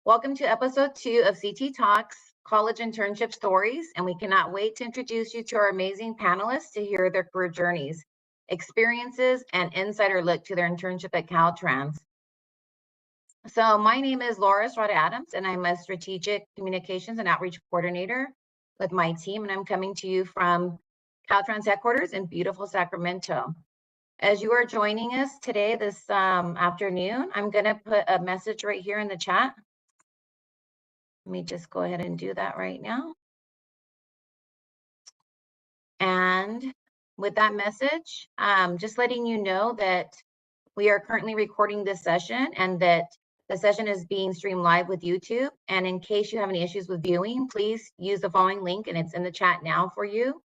Welcome to episode 2 of CT Talks, College Internship Stories, and we cannot wait to introduce you to our amazing panelists to hear their career journeys, experiences, and insider look to their internship at Caltrans. So my name is Laura Estrada Adams, and I'm a Strategic Communications and Outreach Coordinator with my team, and I'm coming to you from Caltrans headquarters in beautiful Sacramento. As you are joining us today, this afternoon, I'm going to put a message right here in the chat. Let me just go ahead and do that right now. And with that message, just letting you know that we are currently recording this session and that the session is being streamed live with YouTube. And in case you have any issues with viewing, please use the following link and it's in the chat now for you.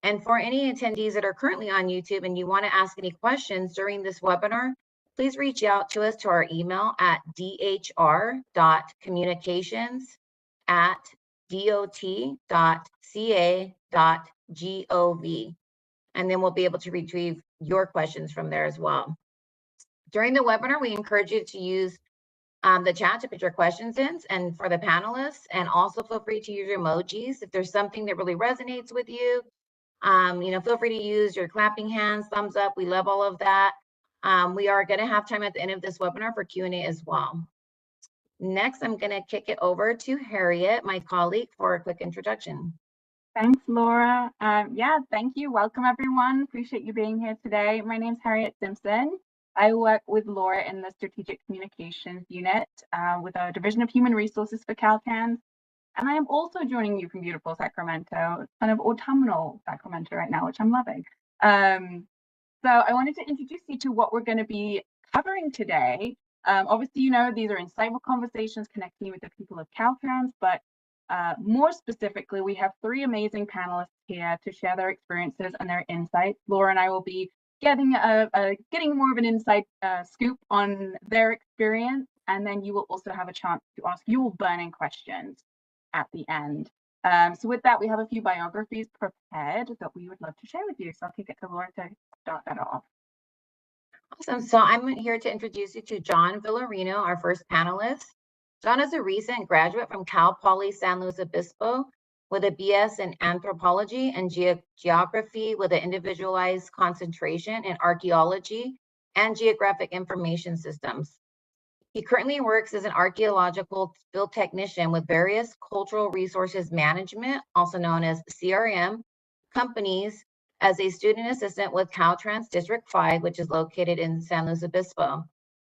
And for any attendees that are currently on YouTube and you want to ask any questions during this webinar, please reach out to us to our email at dhr.communications@dot.ca.gov. And then we'll be able to retrieve your questions from there as well. During the webinar, we encourage you to use the chat to put your questions in, and for the panelists, and also feel free to use your emojis. If there's something that really resonates with you, feel free to use your clapping hands, thumbs up. We love all of that. We are going to have time at the end of this webinar for Q&A as well. Next, I'm going to kick it over to Harriet, my colleague, for a quick introduction. Thanks, Laura. Thank you. Welcome, everyone. Appreciate you being here today. My name's Harriet Simpson. I work with Laura in the Strategic Communications Unit with a Division of Human Resources for Caltrans. And I am also joining you from beautiful Sacramento, kind of autumnal Sacramento right now, which I'm loving. So I wanted to introduce you to what we're going to be covering today. Obviously, these are insightful conversations connecting you with the people of Caltrans, but more specifically, we have 3 amazing panelists here to share their experiences and their insights. Laura and I will be getting more of an inside scoop on their experience, and then you will also have a chance to ask your burning questions at the end. So with that, we have a few biographies prepared that we would love to share with you. So I'll kick it to Laura to start that off. Awesome. So I'm here to introduce you to John Villarino, our first panelist. John is a recent graduate from Cal Poly San Luis Obispo with a BS in anthropology and geography with an individualized concentration in archaeology and geographic information systems. He currently works as an archaeological field technician with various cultural resources management, also known as CRM, companies as a student assistant with Caltrans District 5, which is located in San Luis Obispo.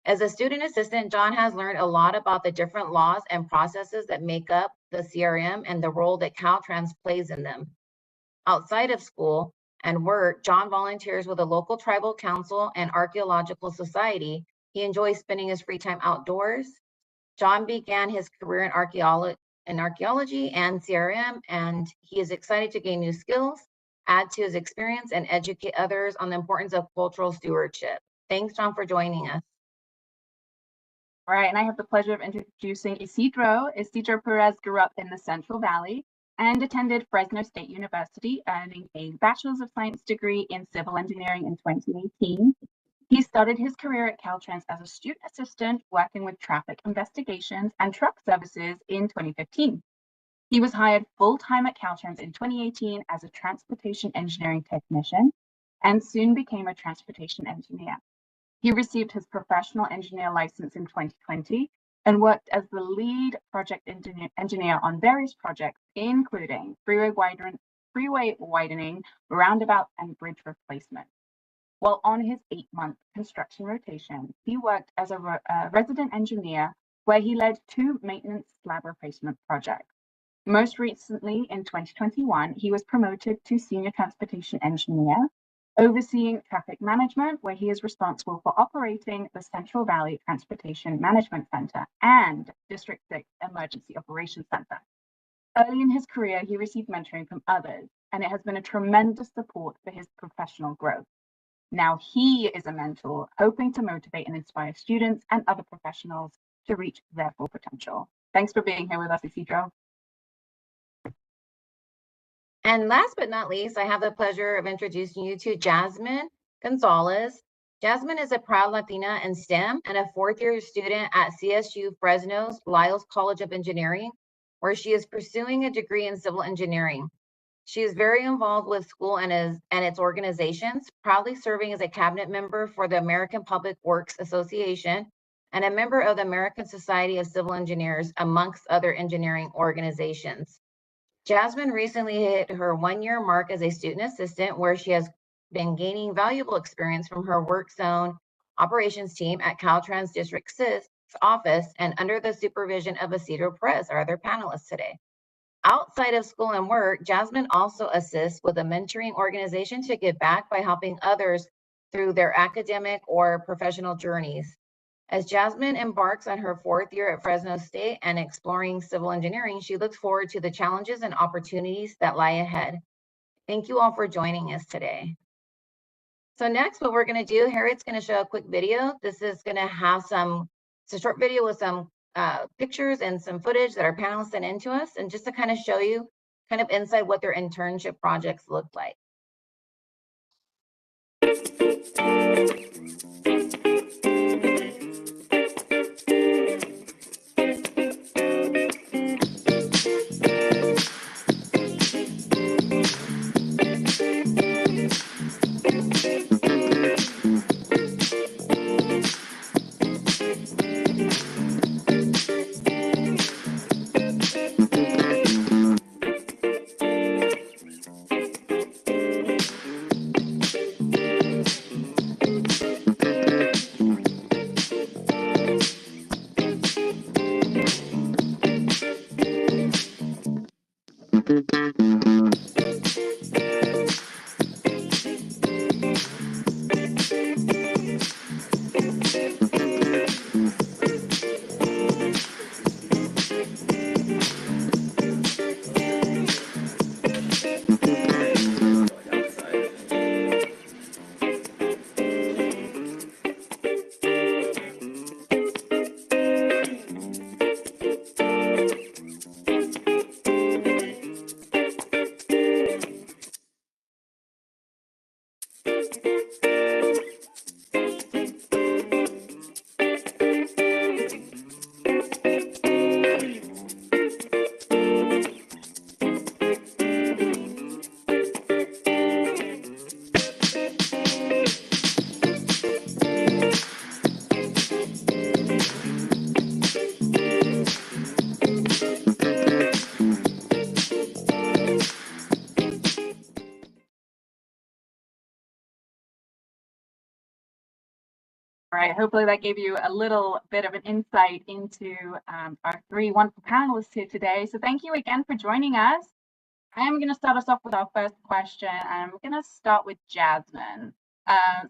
As a student assistant, John has learned a lot about the different laws and processes that make up the CRM and the role that Caltrans plays in them. Outside of school and work, John volunteers with a local tribal council and archaeological society. He enjoys spending his free time outdoors. John began his career in archaeology and CRM, and he is excited to gain new skills, add to his experience, and educate others on the importance of cultural stewardship. Thanks, John, for joining us. All right, and I have the pleasure of introducing Isidro. Isidro Perez grew up in the Central Valley and attended Fresno State University, earning a Bachelor's of Science degree in Civil Engineering in 2018. He started his career at Caltrans as a student assistant working with traffic investigations and truck services in 2015. He was hired full-time at Caltrans in 2018 as a transportation engineering technician and soon became a transportation engineer. He received his professional engineer license in 2020 and worked as the lead project engineer on various projects, including freeway widening, roundabout, and bridge replacement. While on his 8-month construction rotation, he worked as a resident engineer where he led 2 maintenance slab replacement projects. Most recently, in 2021, he was promoted to senior transportation engineer, overseeing traffic management, where he is responsible for operating the Central Valley Transportation Management Center and District 6 Emergency Operations Center. Early in his career, he received mentoring from others, and it has been a tremendous support for his professional growth. Now he is a mentor, hoping to motivate and inspire students and other professionals to reach their full potential. Thanks for being here with us, Isidro. And last but not least, I have the pleasure of introducing you to Jasmine Gonzalez. Jasmine is a proud Latina in STEM and a fourth-year student at CSU Fresno's Lyles College of Engineering, where she is pursuing a degree in civil engineering. She is very involved with school and its organizations, proudly serving as a cabinet member for the American Public Works Association and a member of the American Society of Civil Engineers, amongst other engineering organizations. Jasmine recently hit her 1-year mark as a student assistant, where she has been gaining valuable experience from her work zone operations team at Caltrans District 6 office and under the supervision of Isidro Perez, our other panelist today. Outside of school and work, Jasmine also assists with a mentoring organization to give back by helping others through their academic or professional journeys. As Jasmine embarks on her 4th year at Fresno State and exploring civil engineering, she looks forward to the challenges and opportunities that lie ahead. Thank you all for joining us today. So next, what we're going to do, Harriet's going to show a quick video. This is going to have it's a short video with some pictures and some footage that our panelists sent in to us, and just to kind of show you kind of inside what their internship projects look like. All right, hopefully that gave you a little bit of an insight into our 3 wonderful panelists here today. So thank you again for joining us. I am going to start us off with our first question, and I'm going to start with Jasmine.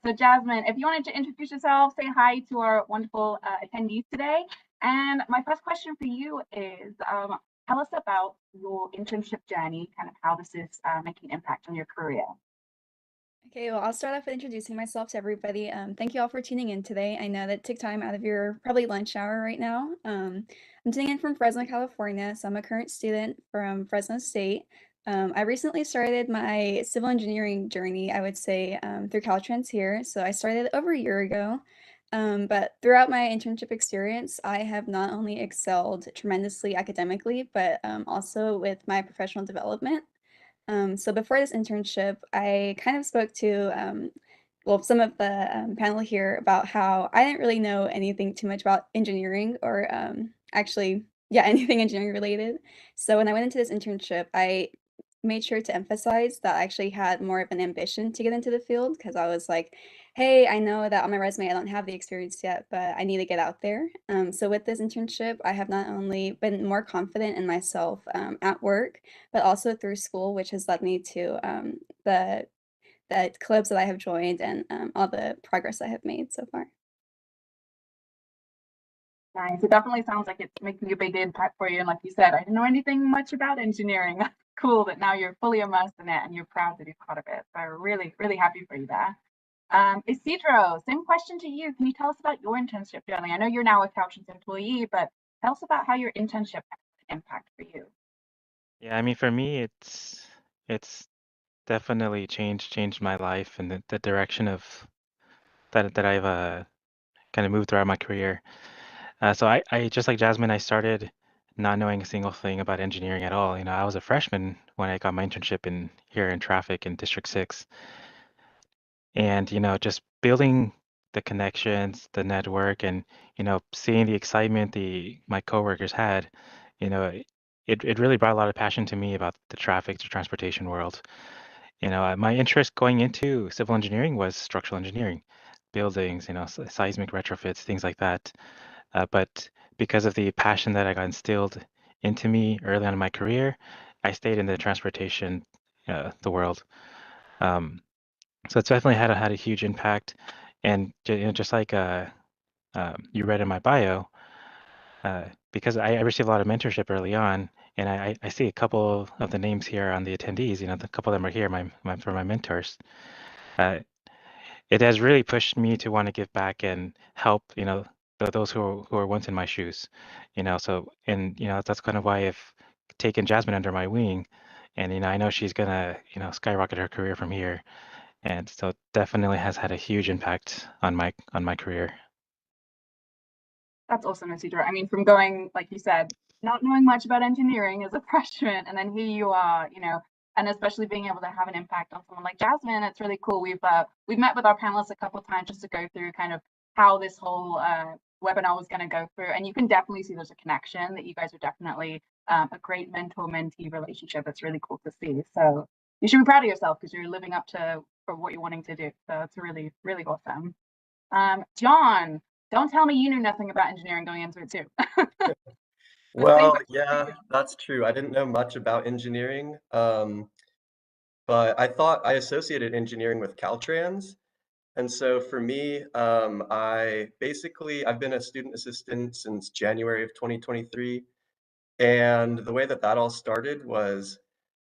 So Jasmine, if you wanted to introduce yourself, say hi to our wonderful attendees today. And my first question for you is, tell us about your internship journey, kind of how this is making an impact on your career. Okay, well, I'll start off with introducing myself to everybody. Thank you all for tuning in today. I know that took time out of your probably lunch hour right now. I'm tuning in from Fresno, California, so I'm a current student from Fresno State. I recently started my civil engineering journey, I would say, through Caltrans here. So I started over a year ago. But throughout my internship experience, I have not only excelled tremendously academically, but also with my professional development. So before this internship, I kind of spoke to well, some of the panel here about how I didn't really know anything too much about engineering or actually, yeah, anything engineering related. So when I went into this internship, I made sure to emphasize that I actually had more of an ambition to get into the field because I was like, hey, I know that on my resume I don't have the experience yet, but I need to get out there. So with this internship, I have not only been more confident in myself at work, but also through school, which has led me to the clubs that I have joined and all the progress I have made so far. Nice. It definitely sounds like it's making a big impact for you. And like you said, I didn't know anything much about engineering. Cool that now you're fully immersed in it and you're proud to be part of it. So really, really happy for you there. Isidro, same question to you. Can you tell us about your internship journey? I know you're now a Caltrans employee, but tell us about how your internship had an impact for you. Yeah, I mean, for me, it's definitely changed my life in the direction of that I've kind of moved throughout my career. So I just like Jasmine, I started not knowing a single thing about engineering at all. I was a freshman when I got my internship in here in traffic in District 6. And, just building the connections, the network, and, seeing the excitement my coworkers had, you know, it really brought a lot of passion to me about the traffic to transportation world. My interest going into civil engineering was structural engineering, buildings, seismic retrofits, things like that. But because of the passion that I got instilled into me early on in my career, I stayed in the transportation, the world. Um, so it's definitely had a huge impact. And just like you read in my bio, because I received a lot of mentorship early on, and I see a couple of the names here on the attendees. The couple of them are here, for my mentors. Uh, it has really pushed me to want to give back and help, those who are once in my shoes. That's kind of why I've taken Jasmine under my wing, and I know she's gonna skyrocket her career from here. And so it definitely has had a huge impact on my career. That's awesome, Isidro. I mean, from going, like you said, not knowing much about engineering as a freshman, and then here you are, and especially being able to have an impact on someone like Jasmine, it's really cool. We've met with our panelists a couple of times just to go through kind of how this whole webinar was going to go through, and you can definitely see there's a connection that you guys are definitely a great mentor-mentee relationship. That's really cool to see. So you should be proud of yourself because you're living up to for what you're wanting to do. So it's really, really awesome. John, don't tell me you knew nothing about engineering going into it too. Well, yeah, that's true. I didn't know much about engineering, but I associated engineering with Caltrans. And so for me, I've been a student assistant since January of 2023. And the way that all started was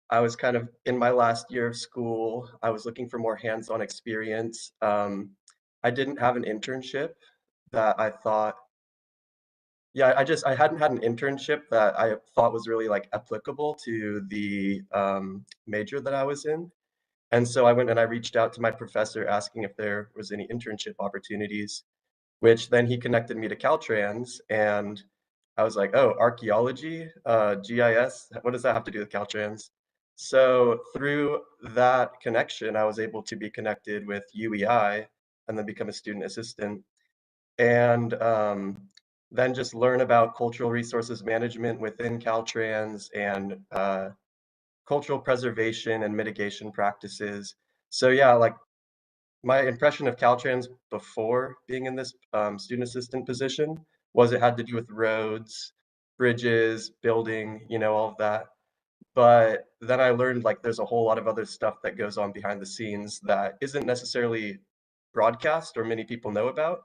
I was kind of in my last year of school. I was looking for more hands-on experience. I didn't have an internship that I thought Yeah, I hadn't had an internship that I thought was really, like, applicable to the, major that I was in, and so I went and I reached out to my professor asking if there was any internship opportunities, which then he connected me to Caltrans, and I was like, "Oh, archaeology, GIS, what does that have to do with Caltrans?" So, through that connection, I was able to be connected with UEI and then become a student assistant and then just learn about cultural resources management within Caltrans and cultural preservation and mitigation practices. So yeah, like my impression of Caltrans before being in this student assistant position was it had to do with roads, bridges, building, all of that. But then I learned like there's a whole lot of other stuff that goes on behind the scenes that isn't necessarily broadcast or many people know about.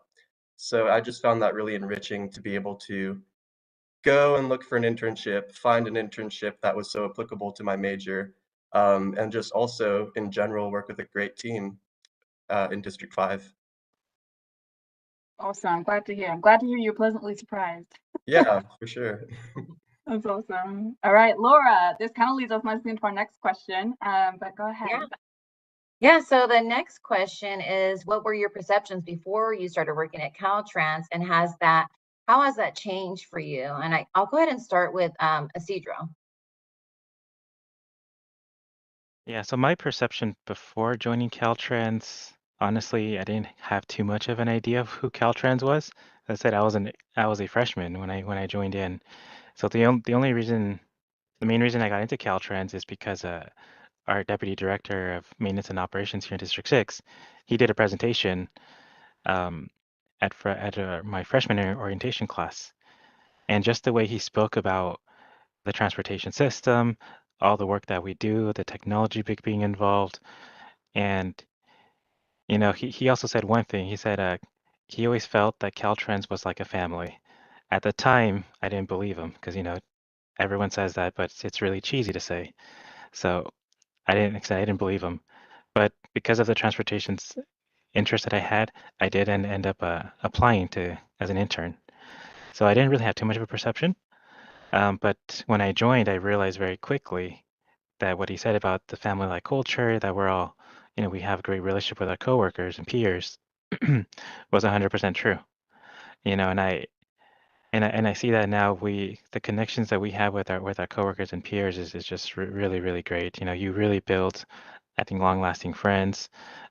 So I just found that really enriching to be able to go and look for an internship, find an internship that was so applicable to my major, and just also in general work with a great team in District 5. Awesome. I'm glad to hear. I'm glad to hear you're pleasantly surprised. Yeah, for sure. That's awesome. All right, Laura, this kind of leads us nicely into our next question, but go ahead. Yeah, so the next question is, what were your perceptions before you started working at Caltrans, and how has that changed for you? And I'll go ahead and start with Isidro. Yeah, so my perception before joining Caltrans, honestly, I didn't have too much of an idea of who Caltrans was. As I said, I was a freshman when I joined in. So the main reason I got into Caltrans is because our deputy director of maintenance and operations here in District 6, he did a presentation um, at my freshman orientation class, and just the way he spoke about the transportation system, all the work that we do, the technology being involved, and he also said one thing. He said he always felt that Caltrans was like a family. At the time, I didn't believe him because everyone says that, but it's really cheesy to say. So I didn't believe him. But because of the transportation's interest that I had, I did end up applying as an intern. So I didn't really have too much of a perception. But when I joined, I realized very quickly that what he said about the family-like culture, that we're all, we have a great relationship with our coworkers and peers, was 100% true. You know, and I see that now the connections that we have with our coworkers and peers is just really, really great. You know, you really build, I think, long-lasting friends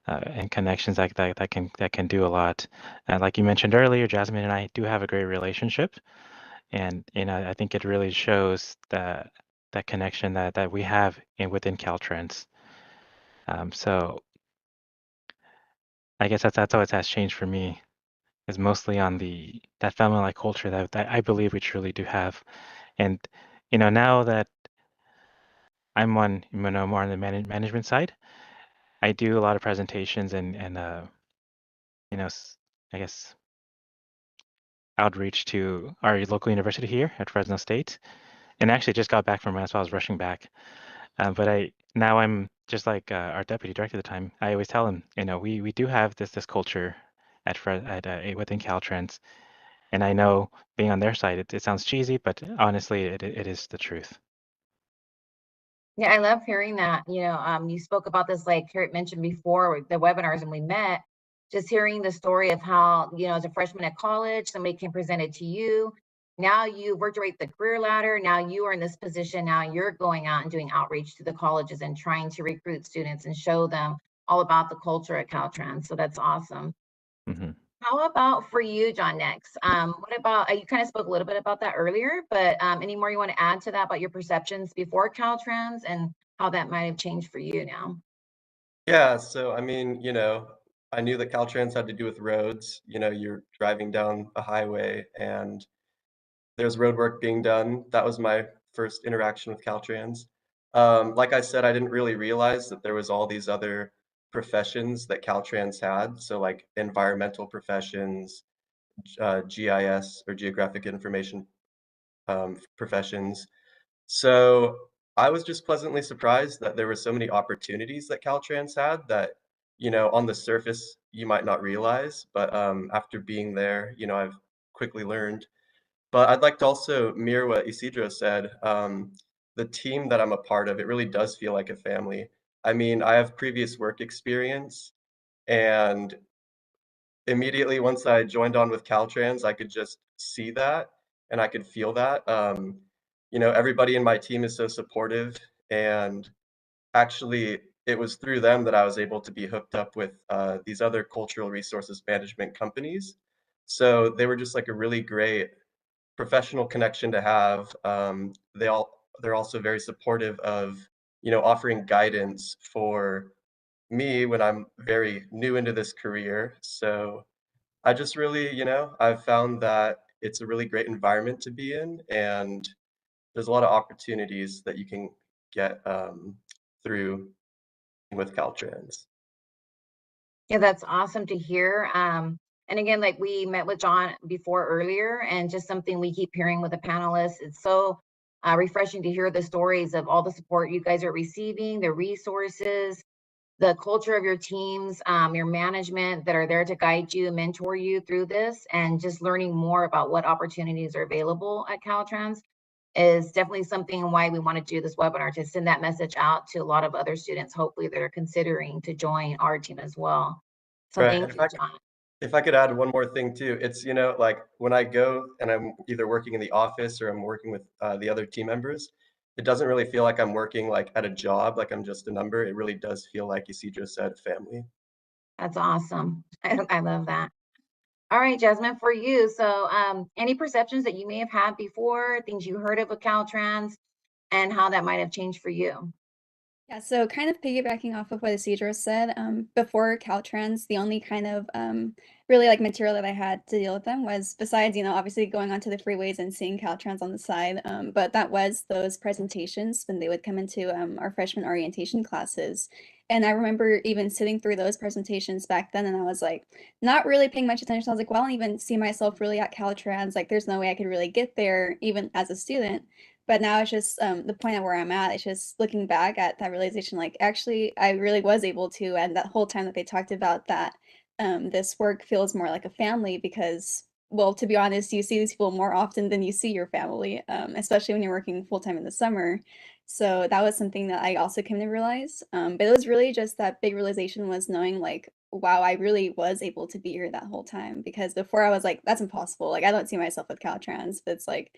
and connections that can do a lot. Like you mentioned earlier, Jasmine and I do have a great relationship, and I think it really shows that connection that we have within Caltrans. So I guess that's how it has changed for me, is mostly on that family-like culture that I believe we truly do have. And now that I'm on, more on the management side, I do a lot of presentations and I guess outreach to our local university here at Fresno State. And actually just got back from it, so I was rushing back. But now I'm just like our deputy director at the time. I always tell him, we do have this culture within Caltrans, and I know being on their side, it sounds cheesy, but honestly, it is the truth. Yeah, I love hearing that. You spoke about this, like Carrot mentioned before, with the webinars when we met, just hearing the story of how, as a freshman at college, somebody can present it to you. Now you've worked your way up the career ladder. Now you are in this position. Now you're going out and doing outreach to the colleges and trying to recruit students and show them all about the culture at Caltrans. So that's awesome. hmm How about for you, John, next? What about, you kind of spoke a little bit about that earlier, but any more you want to add to that about your perceptions before Caltrans and how that might have changed for you now? Yeah, so I mean, I knew that Caltrans had to do with roads. You're driving down a highway and there's road work being done. That was my first interaction with Caltrans. Like I said, I didn't really realize that there was all these other professions that Caltrans had. So like environmental professions, GIS or geographic information professions. So I was just pleasantly surprised that there were so many opportunities that Caltrans had that, on the surface you might not realize, but after being there, I've quickly learned. But I'd like to also mirror what Isidro said. The team that I'm a part of, it really does feel like a family. I mean, I have previous work experience, and immediately once I joined on with Caltrans, I could just see that and I could feel that. Everybody in my team is so supportive, and actually, it was through them that I was able to be hooked up with these other cultural resources management companies. So they were just like a really great professional connection to have. They're also very supportive of offering guidance for me when I'm very new into this career. So I just really, I've found that it's a really great environment to be in, and there's a lot of opportunities that you can get through with Caltrans. Yeah, that's awesome to hear. And again, like we met with John before earlier, and just something we keep hearing with the panelists. It's so refreshing to hear the stories of all the support you guys are receiving, the resources, the culture of your teams, your management that are there to guide you, mentor you through this, and just learning more about what opportunities are available at Caltrans is definitely something why we want to do this webinar, to send that message out to a lot of other students, hopefully, that are considering to join our team as well. So Right. And thank you, John. if I could add one more thing too, it's, like when I go and I'm either working in the office or I'm working with the other team members, it doesn't really feel like I'm working like at a job, like I'm just a number. It really does feel like Isidro said, family. That's awesome. I love that. All right, Jasmine, for you. So any perceptions that you may have had before, things you heard of with Caltrans, and how that might have changed for you? Yeah, so kind of piggybacking off of what Isidro said, before Caltrans, the only kind of really like material that I had to deal with them was, besides, obviously going onto the freeways and seeing Caltrans on the side, but that was those presentations when they would come into our freshman orientation classes. And I remember even sitting through those presentations back then, and I was like, not really paying much attention. I was like, well, I don't even see myself really at Caltrans. Like, there's no way I could really get there, even as a student. But now it's just the point of where I'm at. It's just looking back at that realization, like actually, I really was able to. And that whole time that they talked about that, this work feels more like a family because, well, to be honest, you see these people more often than you see your family, especially when you're working full time in the summer. So that was something that I also came to realize. But it was really just that big realization was knowing like wow, I really was able to be here that whole time, because before I was like, that's impossible. Like, I don't see myself with Caltrans, but it's like,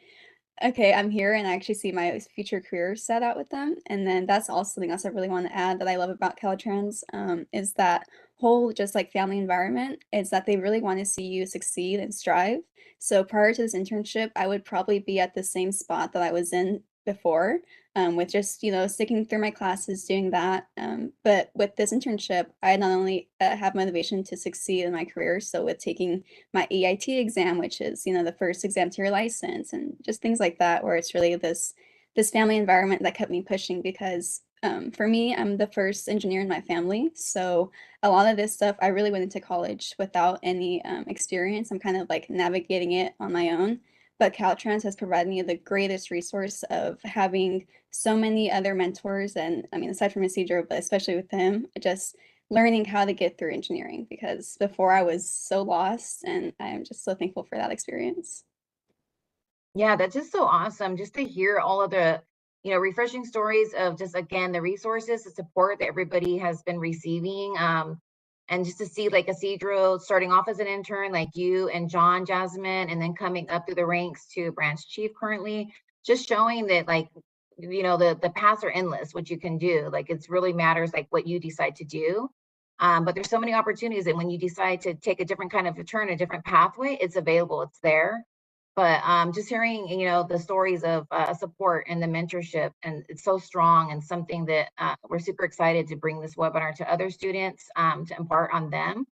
okay, I'm here and I actually see my future career set out with them. And then that's also something else I really want to add that I love about Caltrans, is that whole just like family environment, is that they really want to see you succeed and strive. So prior to this internship, I would probably be at the same spot that I was in before, with just, sticking through my classes, doing that. But with this internship, I not only have motivation to succeed in my career, so with taking my EIT exam, which is, the first exam to your license, and just things like that, where it's really this family environment that kept me pushing, because for me, I'm the first engineer in my family. So a lot of this stuff, I really went into college without any experience. I'm kind of like navigating it on my own. But Caltrans has provided me the greatest resource of having so many other mentors. And I mean, aside from Isidro, but especially with him, just learning how to get through engineering, because before I was so lost, and I am just so thankful for that experience. Yeah, that's just so awesome just to hear all of the, refreshing stories of just, again, the resources, the support that everybody has been receiving. And just to see like Isidro starting off as an intern, like you and John, Jasmine, and then coming up through the ranks to branch chief currently, just showing that like, the paths are endless, what you can do. Like it's really matters like what you decide to do. But there's so many opportunities, and when you decide to take a different kind of a turn, a different pathway, it's available, it's there. But just hearing, the stories of support and the mentorship, and it's so strong, and something that we're super excited to bring this webinar to other students, to impart on them.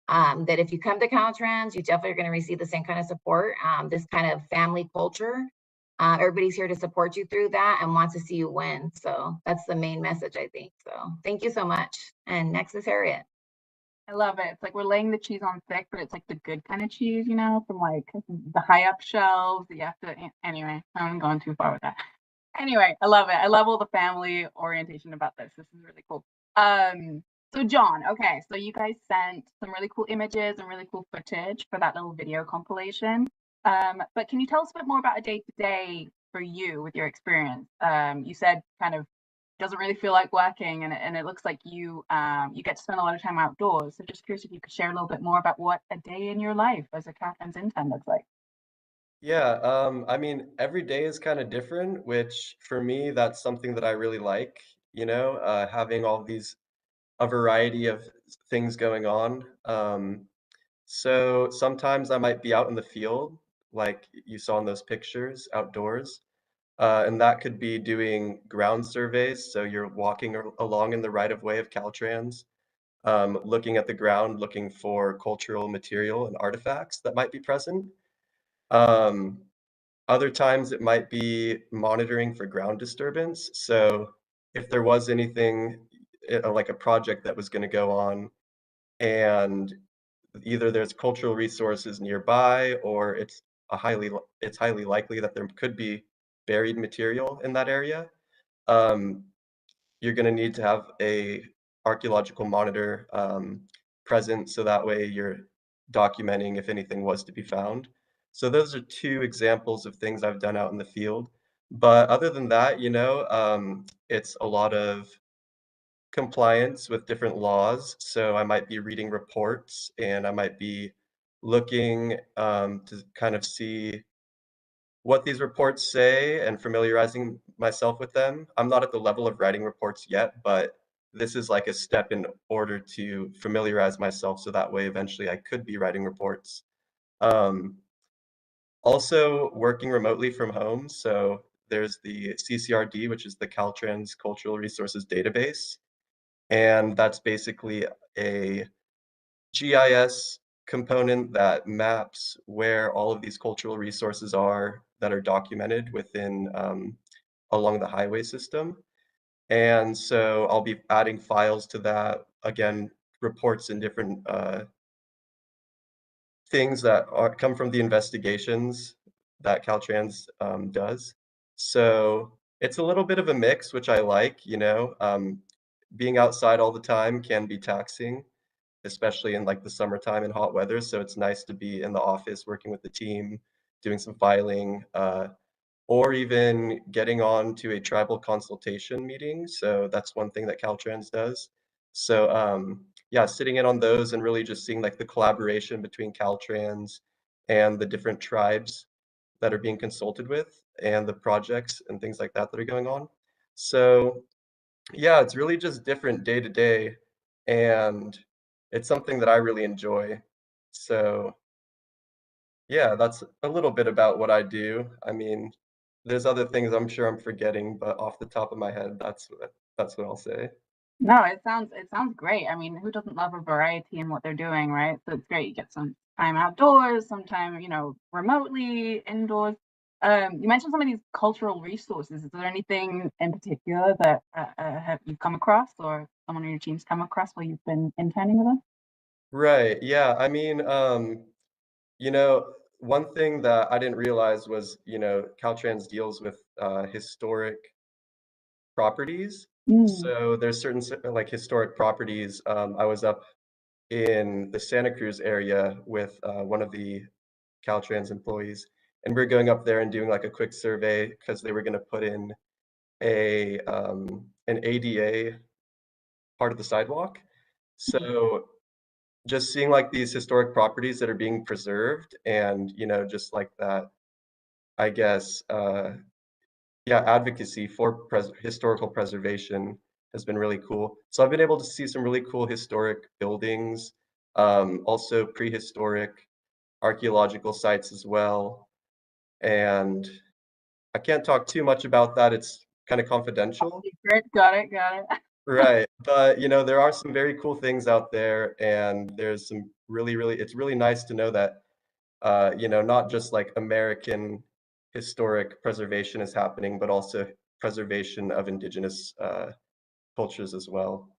That if you come to Caltrans, you definitely are going to receive the same kind of support, this kind of family culture. Everybody's here to support you through that and wants to see you win. So that's the main message, I think. So thank you so much. And next is Harriet. I love it. It's like we're laying the cheese on thick, but it's like the good kind of cheese, from like the high up shelves that you have to. Anyway, I'm going too far with that. Anyway, I love it. I love all the family orientation about this. This is really cool. So John, okay, so you guys sent some really cool images and really cool footage for that little video compilation. But can you tell us a bit more about a day to day for you with your experience? You said kind of doesn't really feel like working, and it looks like you get to spend a lot of time outdoors. So just curious if you could share a little bit more about what a day in your life as a Caltrans intern looks like. Yeah, I mean, every day is kind of different, which for me, that's something that I really like, having all these, a variety of things going on. So sometimes I might be out in the field, like you saw in those pictures, outdoors. And that could be doing ground surveys. So you're walking along in the right of way of Caltrans, looking at the ground, looking for cultural material and artifacts that might be present. Um, Other times it might be monitoring for ground disturbance. So if there was anything like a project that was going to go on, and either there's cultural resources nearby, or it's highly likely that there could be buried material in that area, um, you're going to need to have a archaeological monitor present, so that way you're documenting if anything was to be found. So those are two examples of things I've done out in the field. But other than that, it's a lot of compliance with different laws. So I might be reading reports, and I might be looking to kind of see what these reports say and familiarizing myself with them. I'm not at the level of writing reports yet, but this is like a step in order to familiarize myself, so that way eventually I could be writing reports. Um, Also working remotely from home. So there's the CCRD, which is the Caltrans Cultural Resources Database. And that's basically a GIS component that maps where all of these cultural resources are that are documented within along the highway system. And so I'll be adding files to that, again, reports and different things that come from the investigations that Caltrans does. So it's a little bit of a mix, which I like, being outside all the time can be taxing, especially in like the summertime and hot weather. So it's nice to be in the office working with the team, doing some filing, or even getting on to a tribal consultation meeting. So that's one thing that Caltrans does. So yeah, sitting in on those and really just seeing like the collaboration between Caltrans and the different tribes that are being consulted with and the projects and things like that that are going on. So yeah, it's really just different day to day, and it's something that I really enjoy. So yeah, that's a little bit about what I do. I mean, there's other things I'm sure I'm forgetting, but off the top of my head, that's what I'll say. No, it sounds great. I mean, who doesn't love a variety in what they're doing, right? So it's great. You get some time outdoors, some time, remotely, indoors. You mentioned some of these cultural resources. Is there anything in particular that have you come across or someone on your team's come across while you've been interning with them? Right. Yeah. I mean, one thing that I didn't realize was, Caltrans deals with historic properties. Mm. So there's certain like historic properties. I was up in the Santa Cruz area with one of the Caltrans employees, and we are going up there and doing like a quick survey because they were going to put in an ADA part of the sidewalk. So just seeing like these historic properties that are being preserved and just like that, I guess, yeah, advocacy for historical preservation has been really cool. So I've been able to see some really cool historic buildings, also prehistoric archaeological sites as well. And I can't talk too much about that. It's kind of confidential. Secret. Got it. Got it. Right. But, there are some very cool things out there, and there's some it's really nice to know that, not just like American historic preservation is happening, but also preservation of indigenous cultures as well.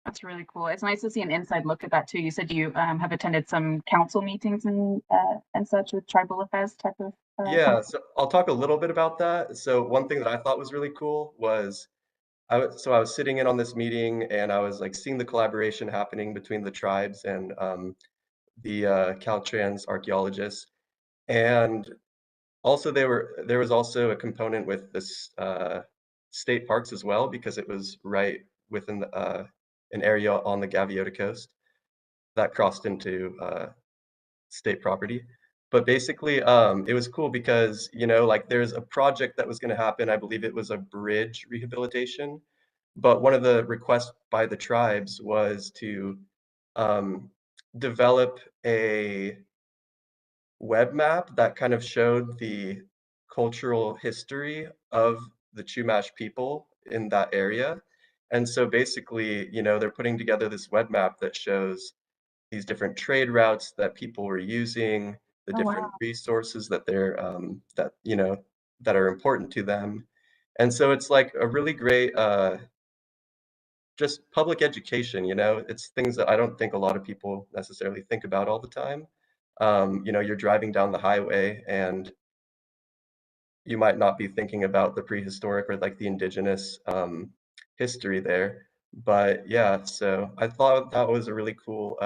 That's really cool. It's nice to see an inside look at that too. You said you have attended some council meetings and such with tribal affairs type of. Yeah, so I'll talk a little bit about that. So one thing that I thought was really cool was I was sitting in on this meeting and I was like seeing the collaboration happening between the tribes and the Caltrans archaeologists. And also there was also a component with this state parks as well because it was right within an area on the Gaviota Coast that crossed into state property. But basically, it was cool because, like there's a project that was going to happen. I believe it was a bridge rehabilitation. But one of the requests by the tribes was to um, develop a web map that kind of showed the cultural history of the Chumash people in that area. And so basically, they're putting together this web map that shows these different trade routes that people were using, the Oh different wow. resources that that are important to them. And so it's like a really great just public education, it's things that I don't think a lot of people necessarily think about all the time. You're driving down the highway and you might not be thinking about the prehistoric or like the indigenous history there. But yeah, so I thought that was a really cool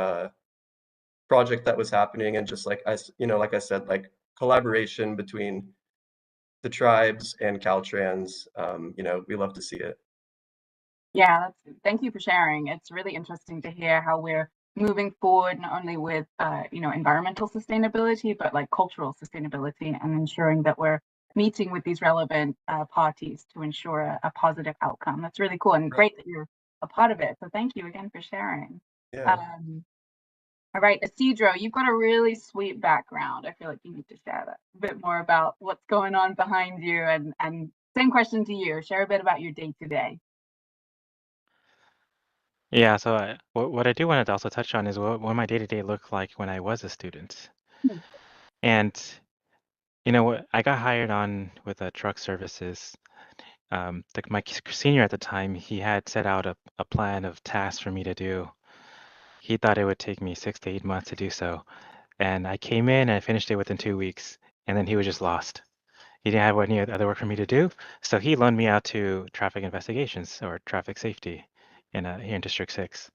project that was happening and just like like I said, like collaboration between the tribes and Caltrans, we love to see it. Yeah, thank you for sharing. It's really interesting to hear how we're moving forward not only with environmental sustainability, but like cultural sustainability and ensuring that we're meeting with these relevant parties to ensure a positive outcome. That's really cool and Right. great that you're a part of it. So thank you again for sharing. Yeah. All right, Isidro, you've got a really sweet background. I feel like you need to share that a bit more about what's going on behind you and same question to you. Share a bit about your day to day. Yeah, so what I do want to also touch on is what my day-to-day looked like when I was a student. Hmm. And you know what, I got hired on with truck services. My senior at the time, he had set out a plan of tasks for me to do. He thought it would take me 6 to 8 months to do so. And I came in and I finished it within 2 weeks, and then he was just lost. He didn't have any other work for me to do, so he loaned me out to traffic investigations or traffic safety here in District 6.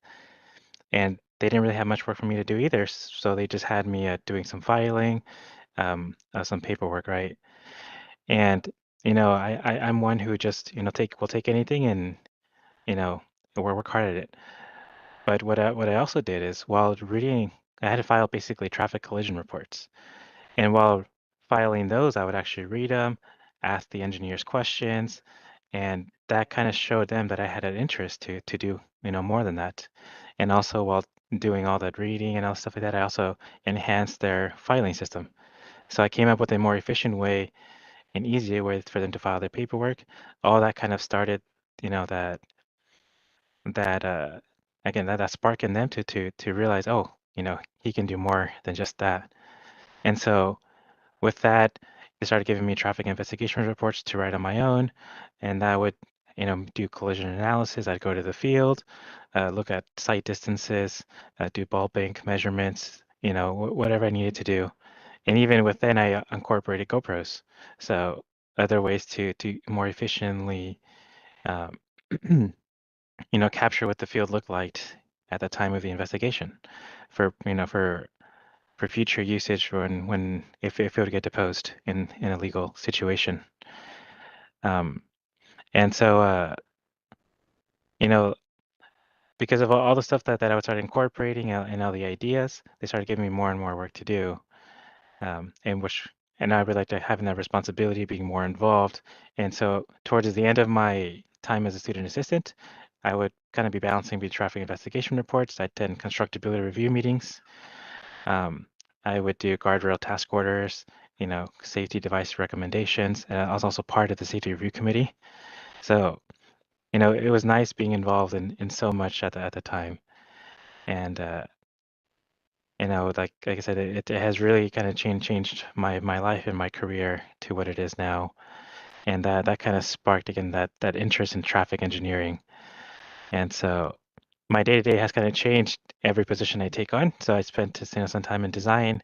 And they didn't really have much work for me to do either, so they just had me doing some filing, some paperwork, right? And I'm one who just will take anything and you know work hard at it. But what I also did is while reading, I had to file basically traffic collision reports. And while filing those, I would actually read them, ask the engineers questions, and that kind of showed them that I had an interest to do, more than that. And also while doing all that reading and all stuff like that, I also enhanced their filing system. So I came up with a more efficient way, an easier way for them to file their paperwork. All that kind of started, that that again that spark in them to realize, oh, he can do more than just that. And so with that, they started giving me traffic investigation reports to write on my own, and that would, do collision analysis. I'd go to the field, look at site distances, do ball bank measurements, whatever I needed to do. And even within, I incorporated GoPros, so other ways to more efficiently, um, capture what the field looked like at the time of the investigation, for for future usage when if it were to get deposed in a legal situation. And so you know because of all the stuff that I would start incorporating and all the ideas, they started giving me more and more work to do, and I really like to having that responsibility, being more involved. And so towards the end of my time as a student assistant, I would kind of be balancing between traffic investigation reports. I'd attend constructability review meetings. I would do guardrail task orders, safety device recommendations. And I was also part of the safety review committee. So, it was nice being involved in so much at the time. And, like I said, it has really kind of changed my life and my career to what it is now. And that kind of sparked again that interest in traffic engineering. And so my day-to-day has kind of changed every position I take on. So I spent some time in design,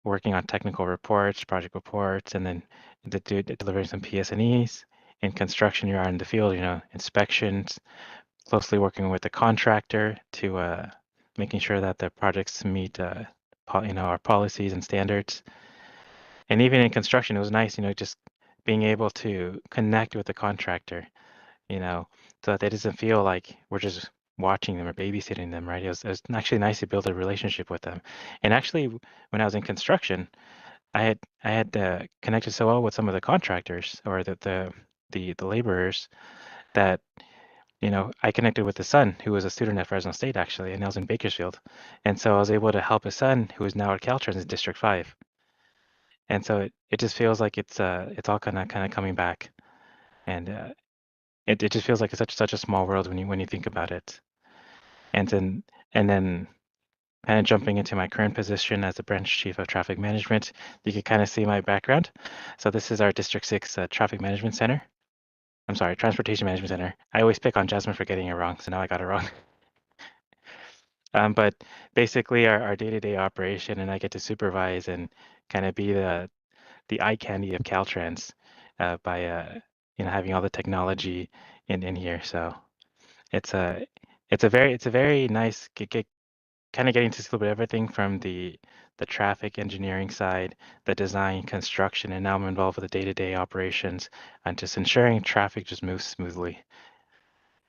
working on technical reports, project reports, and then delivering some PS&Es. In construction, you're out in the field, inspections, closely working with the contractor to making sure that the projects meet, our policies and standards. And even in construction, it was nice, just being able to connect with the contractor, so that it doesn't feel like we're just watching them or babysitting them, right? It was actually nice to build a relationship with them. And actually, when I was in construction, I had connected so well with some of the contractors or the laborers that I connected with the son who was a student at Fresno State actually, and I was in Bakersfield, and so I was able to help his son who is now at Caltrans in District 5. And so it just feels like it's all kind of coming back, and it just feels like it's such a small world when you think about it. And then kind of jumping into my current position as the branch chief of traffic management, you can kind of see my background. So this is our District 6 Traffic Management Center. I'm sorry, Transportation Management Center. I always pick on Jasmine for getting it wrong, so now I got it wrong. But basically our day-to-day operation, and I get to supervise and kind of be the eye candy of Caltrans by having all the technology in here. So it's a very nice kind of getting to see a little bit of everything from the traffic engineering side, the design, construction, and now I'm involved with the day-to-day operations and just ensuring traffic just moves smoothly.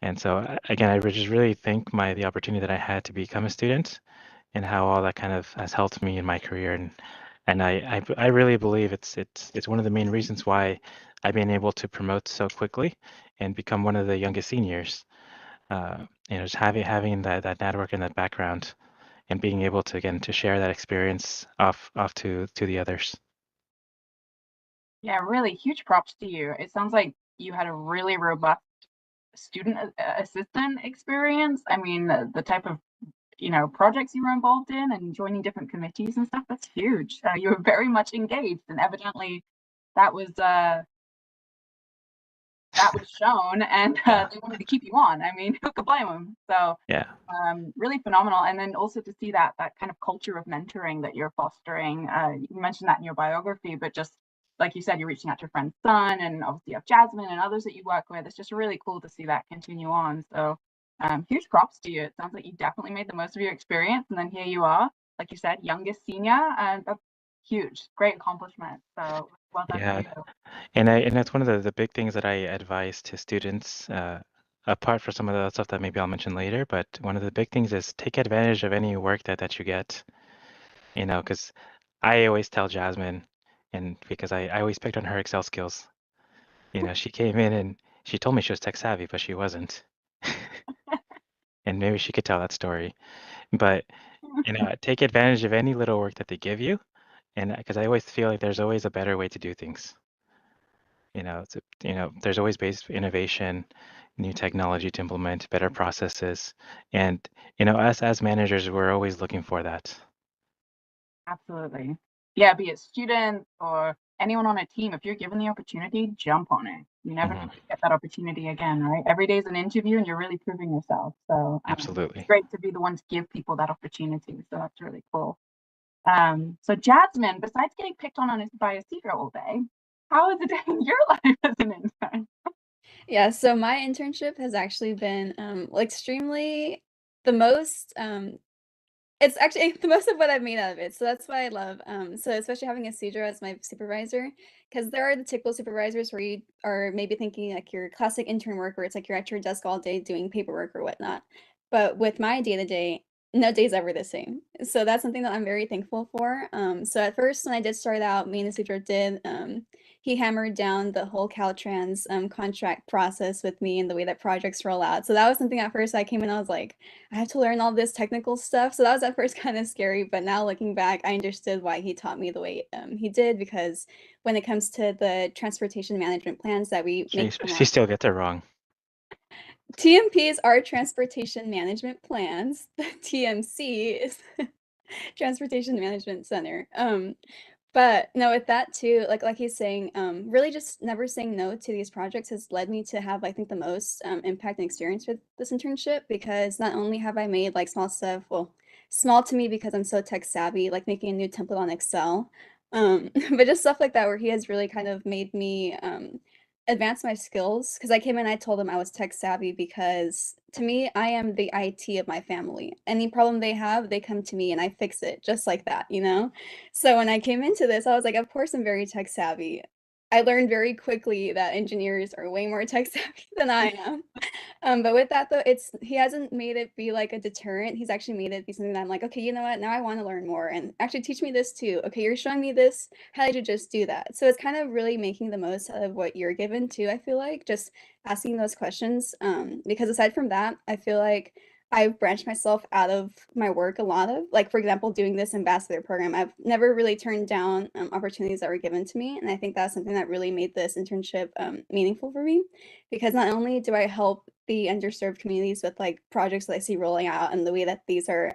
And so again, I just really thank the opportunity that I had to become a student and how all that kind of has helped me in my career. And I really believe it's one of the main reasons why I've been able to promote so quickly and become one of the youngest seniors. Just having that network and that background and being able to, again, to share that experience off to the others. Yeah, really huge props to you. It sounds like you had a really robust student assistant experience. I mean, the type of projects you were involved in and joining different committees and stuff, that's huge. You were very much engaged, and evidently that was shown, and they wanted to keep you on. I mean, who could blame them? So yeah, really phenomenal. And then also to see that kind of culture of mentoring that you're fostering. You mentioned that in your biography, but just like you said, you're reaching out to your friend's son, and obviously you have Jasmine and others that you work with. It's just really cool to see that continue on. So huge props to you. It sounds like you definitely made the most of your experience, and then here you are, like you said, youngest senior, and that's huge, great accomplishment. So well done yeah. to you. And that's one of the big things that I advise to students apart from some of the stuff that maybe I'll mention later, but one of the big things is take advantage of any work that you get, because I always tell Jasmine, and because I always picked on her Excel skills. She came in and she told me she was tech savvy, but she wasn't. And maybe she could tell that story. But, take advantage of any little work that they give you. And because I always feel like there's always a better way to do things. There's always ways for innovation, new technology to implement, better processes. And, us as managers, we're always looking for that. Absolutely. Yeah, be it students or anyone on a team, if you're given the opportunity, jump on it. You never Mhm. get that opportunity again, right? Every day is an interview and you're really proving yourself. So it's Absolutely. great to be the one to give people that opportunity. So that's really cool. So Jasmine, besides getting picked on by a secret all day, how is it in your life as an intern? Yeah, so my internship has actually been extremely the most it's actually the most of what I've made out of it, so that's why I love, so especially having a Cedro as my supervisor, because there are the typical supervisors where you are maybe thinking like your classic intern work where it's like you're at your desk all day doing paperwork or whatnot. But with my day-to-day, no day's ever the same. So that's something that I'm very thankful for. So at first when I did start out, me and the Cedro did, he hammered down the whole Caltrans contract process with me and the way that projects roll out. So that was something at first I came in, I was like, I have to learn all this technical stuff. So that was at first kind of scary, but now looking back, I understood why he taught me the way he did, because when it comes to the transportation management plans that we make from She our still gets it wrong. TMPs are transportation management plans. The TMC is Transportation Management Center. But no, with that too, like he's saying, really just never saying no to these projects has led me to have, I think, the most impact and experience with this internship, because not only have I made like small stuff, well, small to me because I'm so tech savvy, like making a new template on Excel, but just stuff like that where he has really kind of made me advance my skills. Because I came in, I told him I was tech savvy because to me, I am the IT of my family. Any problem they have, they come to me and I fix it just like that, you know? So when I came into this, I was like, of course I'm very tech savvy. I learned very quickly that engineers are way more tech savvy than I am. But with that though, he hasn't made it be like a deterrent. He's actually made it be something that I'm like, okay, you know what? Now I want to learn more and actually teach me this too. Okay, you're showing me this. How did you just do that? So it's kind of really making the most out of what you're given too, I feel like, just asking those questions. Because aside from that, I feel like I've branched myself out of my work a lot of, like, for example, doing this ambassador program. I've never really turned down opportunities that were given to me. And I think that's something that really made this internship meaningful for me, because not only do I help the underserved communities with like projects that I see rolling out and the way that these are,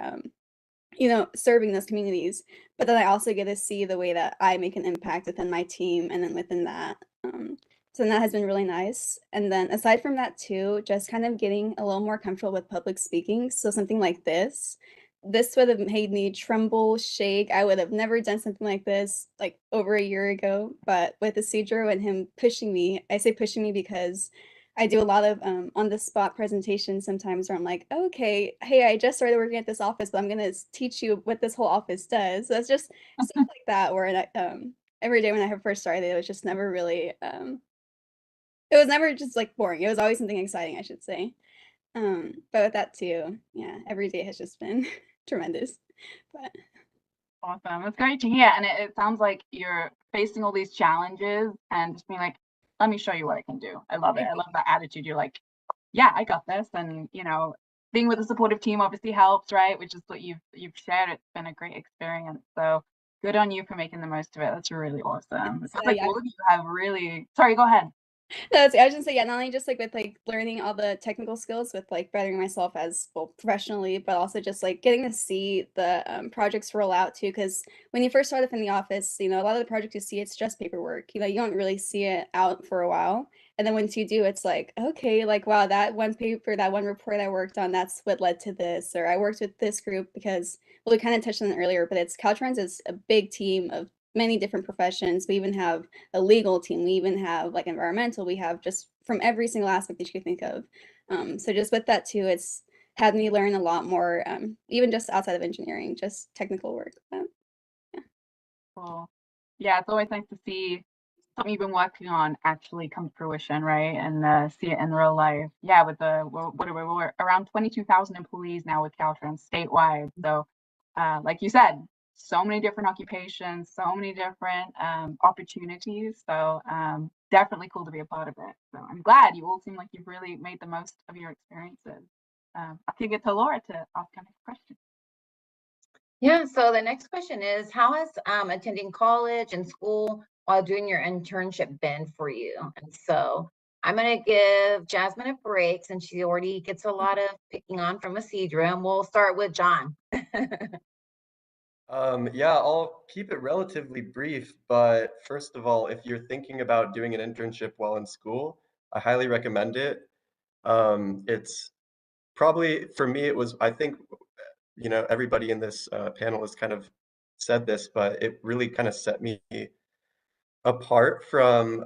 serving those communities, but then I also get to see the way that I make an impact within my team and then within that. So that has been really nice. And then aside from that too, just kind of getting a little more comfortable with public speaking. So something like this would have made me tremble, shake. I would have never done something like this like over a year ago. But with Isidro and him pushing me, I say pushing me because I do a lot of on the spot presentations sometimes where I'm like, okay, hey, I just started working at this office, but I'm gonna teach you what this whole office does. So it's just stuff like that where every day when I first started, it was just never really it was never just like boring. It was always something exciting, I should say. But with that too, yeah, every day has just been tremendous. But Awesome. It's great to hear. And it sounds like you're facing all these challenges and just being like, let me show you what I can do. I love it. I love that attitude. You're like, yeah, I got this. And being with a supportive team obviously helps, right? Which is what you've shared. It's been a great experience. So good on you for making the most of it. That's really awesome. It sounds like yeah. all of you have really, sorry, go ahead. No, I was just say, yeah, not only just like with like learning all the technical skills with like bettering myself as well professionally, but also just like getting to see the projects roll out too. Because when you first start off in the office, a lot of the projects you see, it's just paperwork. You don't really see it out for a while. And then once you do, it's like, okay, like, wow, that one paper, that one report I worked on, that's what led to this. Or I worked with this group because, well, we kind of touched on it earlier, but it's Caltrans is a big team of many different professions. We even have a legal team. We even have like environmental. We have just from every single aspect that you can think of. So just with that too, it's had me learn a lot more, even just outside of engineering, just technical work. Cool. Yeah, it's always nice to see something you've been working on actually come to fruition, right? And see it in real life. Yeah, with we're around 22,000 employees now with Caltrans statewide. So, like you said, so many different occupations, so many different opportunities. So, definitely cool to be a part of it. So I'm glad you all seem like you've really made the most of your experiences. I could get to Laura to ask our next question. Yeah, so the next question is, how has attending college and school while doing your internship been for you? And so I'm going to give Jasmine a break since she already gets a lot of picking on from Isidra, and we'll start with John. Yeah, I'll keep it relatively brief, but first of all, if you're thinking about doing an internship while in school, I highly recommend it. It's probably, for me, it was, I think, everybody in this panel has kind of said this, but it really kind of set me apart from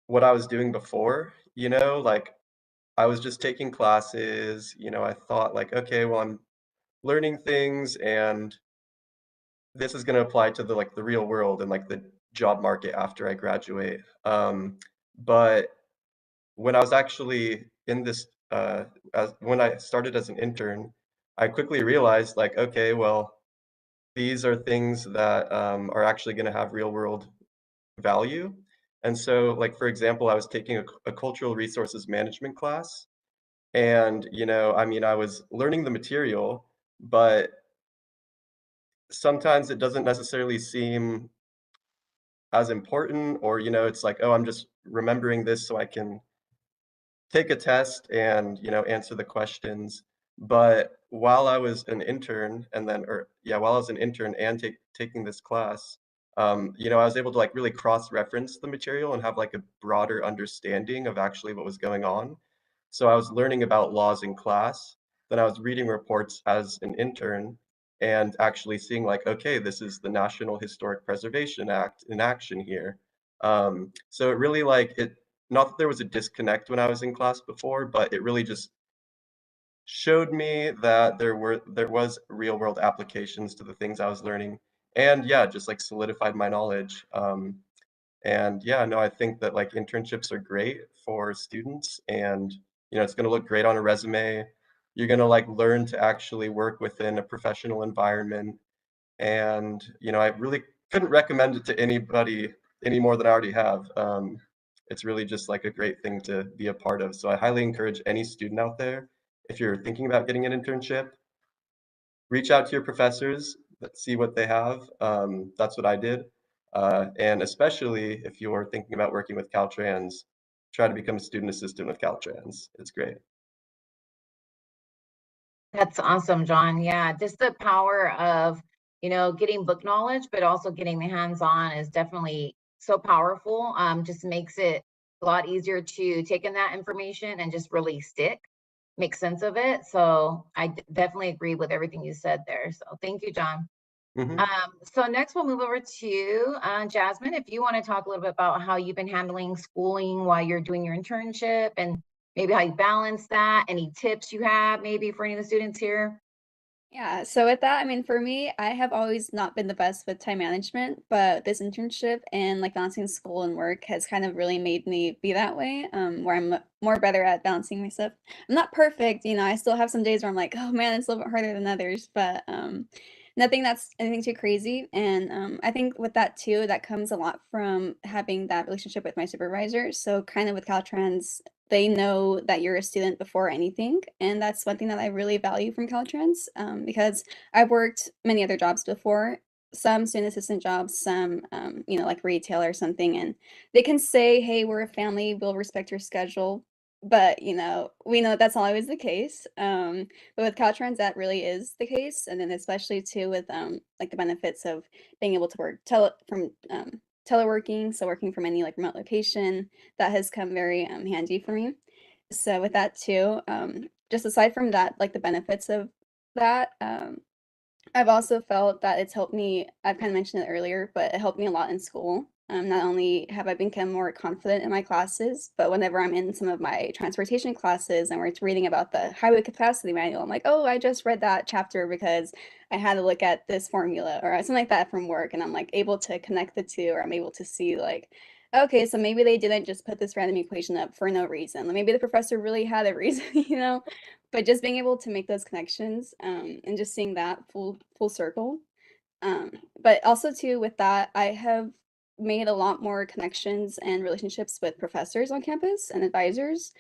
what I was doing before, like I was just taking classes, I thought like, okay, well, I'm learning things and this is going to apply to the real world and like the job market after I graduate. But when I was actually in this, when I started as an intern, I quickly realized like, okay, well, these are things that are actually going to have real world value. And so, like for example, I was taking a cultural resources management class, and I mean, I was learning the material, but sometimes it doesn't necessarily seem as important, or it's like, oh, I'm just remembering this so I can take a test and answer the questions. But while I was an intern and then or yeah while I was an intern and taking this class, I was able to like really cross-reference the material and have like a broader understanding of actually what was going on. So I was learning about laws in class, then I was reading reports as an intern and actually seeing like, okay, this is the National Historic Preservation Act in action here. So it really like it not that there was a disconnect when I was in class before, but it really just showed me that there was real world applications to the things I was learning. And yeah, just like solidified my knowledge. And yeah, no, I think that like internships are great for students, and it's going to look great on a resume. You're going to like learn to actually work within a professional environment. And I really couldn't recommend it to anybody any more than I already have. It's really just like a great thing to be a part of. So I highly encourage any student out there, if you're thinking about getting an internship, reach out to your professors, see what they have. That's what I did. And especially if you're thinking about working with Caltrans, try to become a student assistant with Caltrans. It's great. That's awesome, John. Yeah, just the power of, getting book knowledge, but also getting the hands-on is definitely so powerful. Just makes it a lot easier to take in that information and just really make sense of it. So I definitely agree with everything you said there. So thank you, John. Mhm. So next we'll move over to Jasmine. If you want to talk a little bit about how you've been handling schooling while you're doing your internship and maybe how you balance that, any tips you have maybe for any of the students here? Yeah, so with that, I mean, for me, I have always not been the best with time management, but this internship and like balancing school and work has kind of really made me be that way, where I'm more better at balancing myself. I'm not perfect, I still have some days where I'm like, oh man, it's a little bit harder than others, but nothing that's anything too crazy. And I think with that too, that comes a lot from having that relationship with my supervisor. So kind of with Caltrans, they know that you're a student before anything, and that's one thing that I really value from Caltrans, because I've worked many other jobs before, some student assistant jobs, some, like retail or something, and they can say, "Hey, we're a family, we'll respect your schedule," but, we know that's not always the case, but with Caltrans, that really is the case, and then especially too with, like, the benefits of being able to work teleworking, so working from any, like, remote location, that has come very handy for me. So with that too, just aside from that, like the benefits of that, I've also felt that it's helped me. I've kind of mentioned it earlier, but it helped me a lot in school Not only have I become more confident in my classes, but whenever I'm in some of my transportation classes and we're reading about the highway capacity manual, I'm like, oh, I just read that chapter because I had to look at this formula or something like that from work. And I'm like able to connect the two, or I'm able to see like, okay, so maybe they didn't just put this random equation up for no reason. Maybe the professor really had a reason, you know, but just being able to make those connections and just seeing that full circle. But also too with that, I have made a lot more connections and relationships with professors on campus and advisors.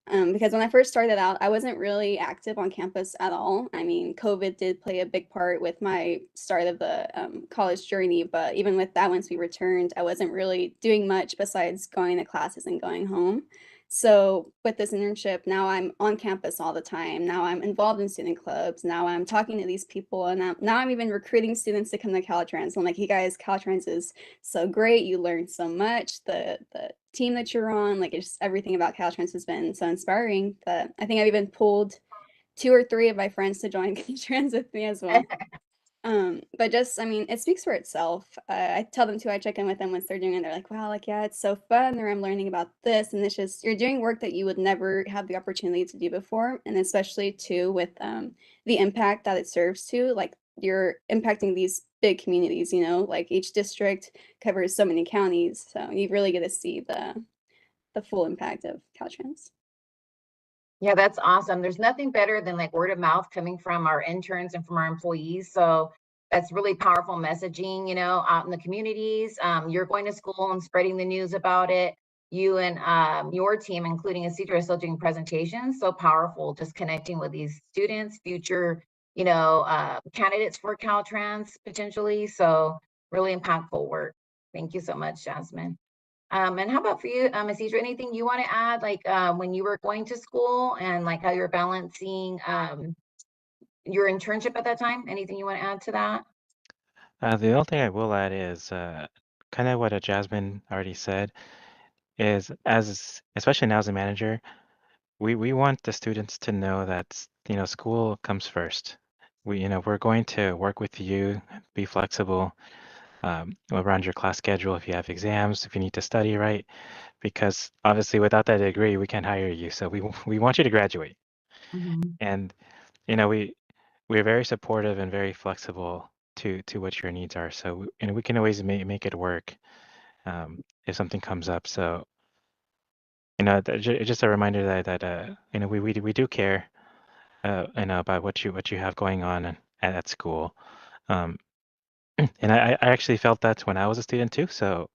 Because when I first started out, I wasn't really active on campus at all. I mean, COVID did play a big part with my start of the college journey, but even with that, once we returned, I wasn't really doing much besides going to classes and going home. So with this internship, now I'm on campus all the time. Now I'm involved in student clubs. Now I'm talking to these people, and now I'm even recruiting students to come to Caltrans. I'm like, hey guys, Caltrans is so great. You learn so much. The team that you're on, like it's just everything about Caltrans has been so inspiring that I think I've even pulled 2 or 3 of my friends to join Caltrans with me as well. But just, I mean, it speaks for itself. I tell them too, I check in with them once they're doing it. They're like, wow, like, yeah, it's so fun. Or I'm learning about this. And it's just, you're doing work that you would never have the opportunity to do before. And especially too with the impact that it serves to, like, you're impacting these big communities, you know, like each district covers so many counties. So you really get to see the full impact of Caltrans. Yeah, that's awesome. There's nothing better than like word of mouth coming from our interns and from our employees. So that's really powerful messaging, you know, out in the communities. You're going to school and spreading the news about it. You and your team, including Isidro, are still doing presentations. So powerful, just connecting with these students, future, you know, candidates for Caltrans potentially. So really impactful work. Thank you so much, Jasmine. And how about for you, Isidro, anything you want to add, like when you were going to school and like how you're balancing your internship at that time? Anything you want to add to that? The only thing I will add is kind of what Jasmine already said is especially now as a manager, we want the students to know that school comes first. We're going to work with you, be flexible around your class schedule if you have exams, if you need to study, right? Because obviously without that degree, we can't hire you. So we want you to graduate. Mhm. And we're very supportive and very flexible to what your needs are. So we can always make it work if something comes up. So just a reminder that we do care about what you have going on at school. And I actually felt that when I was a student too. So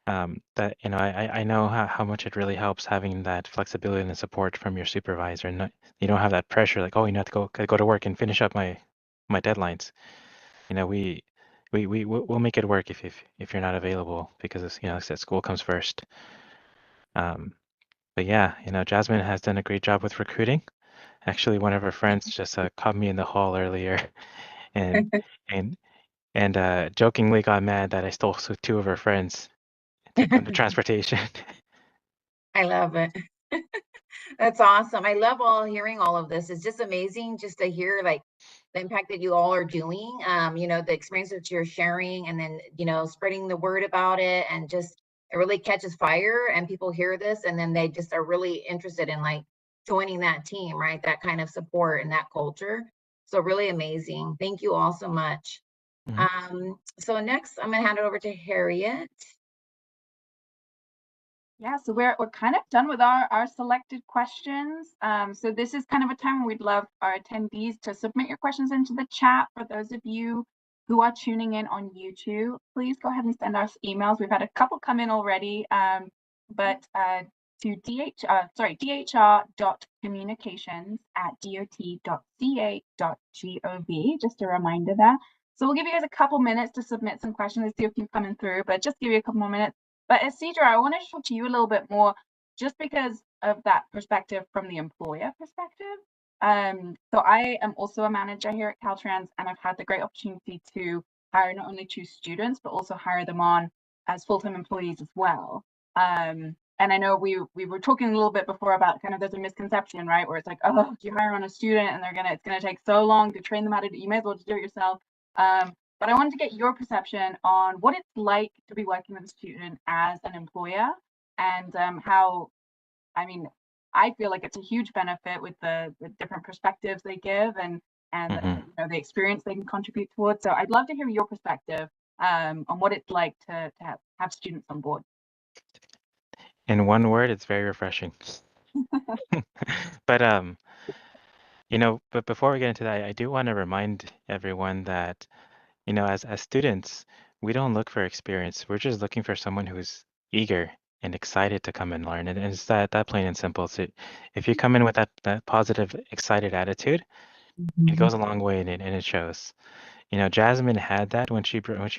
that I know how much it really helps having that flexibility and support from your supervisor, and you don't have that pressure like, oh, you have to go to work and finish up my deadlines. We'll make it work if you're not available because it's, like I said, school comes first. But yeah, Jasmine has done a great job with recruiting. Actually, one of her friends just caught me in the hall earlier and and jokingly got mad that I stole 2 of her friends from the transportation. I love it. That's awesome. I love hearing all of this. It's just amazing just to hear like the impact that you all are doing. You know, the experience that you're sharing and then, you know, spreading the word about it, and just it really catches fire and people hear this and then they just are really interested in like joining that team, right? That kind of support and that culture. So really amazing. Thank you all so much. Mhm. So next I'm gonna hand it over to Harriet. Yeah, so we're kind of done with our selected questions. So this is kind of a time when we'd love our attendees to submit your questions into the chat. For those of you who are tuning in on YouTube, please go ahead and send us emails. We've had a couple come in already, but to dhr.communications@dot.ca.gov. Just a reminder there. So we'll give you guys a couple minutes to submit some questions. Let's see if you're coming through, but just give you a couple more minutes. But Isidro, I want to talk to you a little bit more just because of that perspective from the employer perspective. So I am also a manager here at Caltrans, and I've had the great opportunity to hire not only 2 students, but also hire them on as full-time employees as well. And I know we were talking a little bit before about kind of there's a misconception, right? Where it's like, oh, you hire on a student and it's gonna take so long to train them how to do, you may as well just do it yourself. but I wanted to get your perception on what it's like to be working with a student as an employer, and how, I mean, I feel like it's a huge benefit with the different perspectives they give, and Mhm. you know, the experience they can contribute towards. So I'd love to hear your perspective on what it's like to have students on board. In one word, it's very refreshing. But but before we get into that, I do want to remind everyone that, as students, we don't look for experience. We're just looking for someone who's eager and excited to come and learn. And it's that plain and simple. So if you come in with that positive, excited attitude, it goes a long way, and it shows. Jasmine had that when she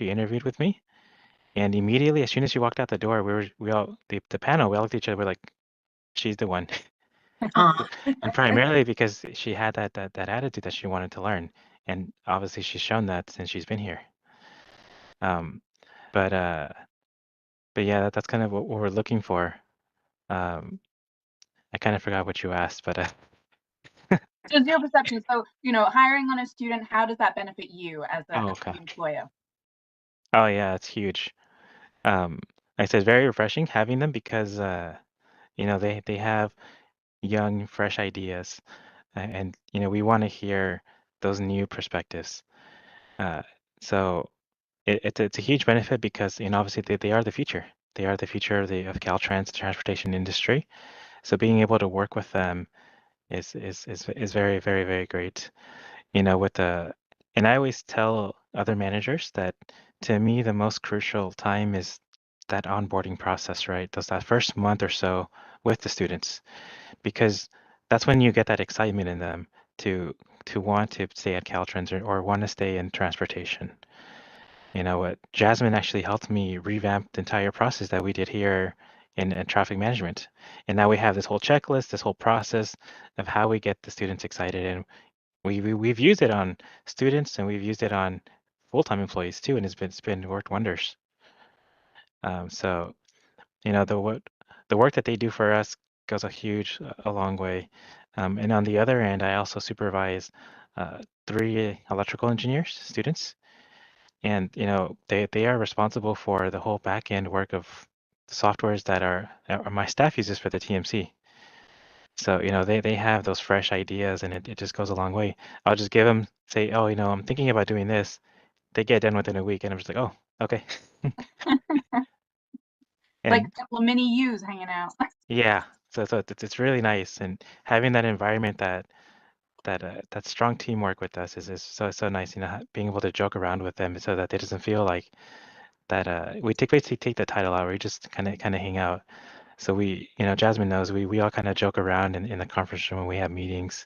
interviewed with me, and immediately as soon as she walked out the door, we all the panel, we all looked at each other. We're like, she's the one. Aw. And primarily because she had that attitude that she wanted to learn, and obviously she's shown that since she's been here. Um, but uh, but yeah, that's kind of what we're looking for. Um, I kind of forgot what you asked, but Just your perception. So, you know, hiring on a student, how does that benefit you as oh, as okay. the employer? Oh yeah, it's huge. Like I said, very refreshing having them because they have young, fresh ideas, and we want to hear those new perspectives. Uh, so it's a huge benefit because obviously they are the future. They are the future of Caltrans, the transportation industry. So being able to work with them is very, very, very great. With and I always tell other managers that, to me, the most crucial time is that onboarding process, right? That first month or so with the students, because that's when you get that excitement in them to want to stay at Caltrans, or want to stay in transportation. What Jasmine actually helped me revamp the entire process that we did here in traffic management. And now we have this whole checklist, this whole process of how we get the students excited. And we've used it on students, and we've used it on full-time employees too, and it's been worked wonders. So the work that they do for us goes a long way. And on the other end, I also supervise 3 electrical engineers, students, and they are responsible for the whole back end work of the softwares that are my staff uses for the TMC. So they have those fresh ideas, and it just goes a long way. I'll just give them, say, oh, I'm thinking about doing this. They get done within a week, and I'm just like, oh, okay. Like And a couple of mini yous hanging out. yeah, so it's really nice, and having that environment, that strong teamwork with us is so nice. Being able to joke around with them so that it doesn't feel like that we basically take the title out. We just kind of hang out. So Jasmine knows we all kind of joke around in the conference room when we have meetings.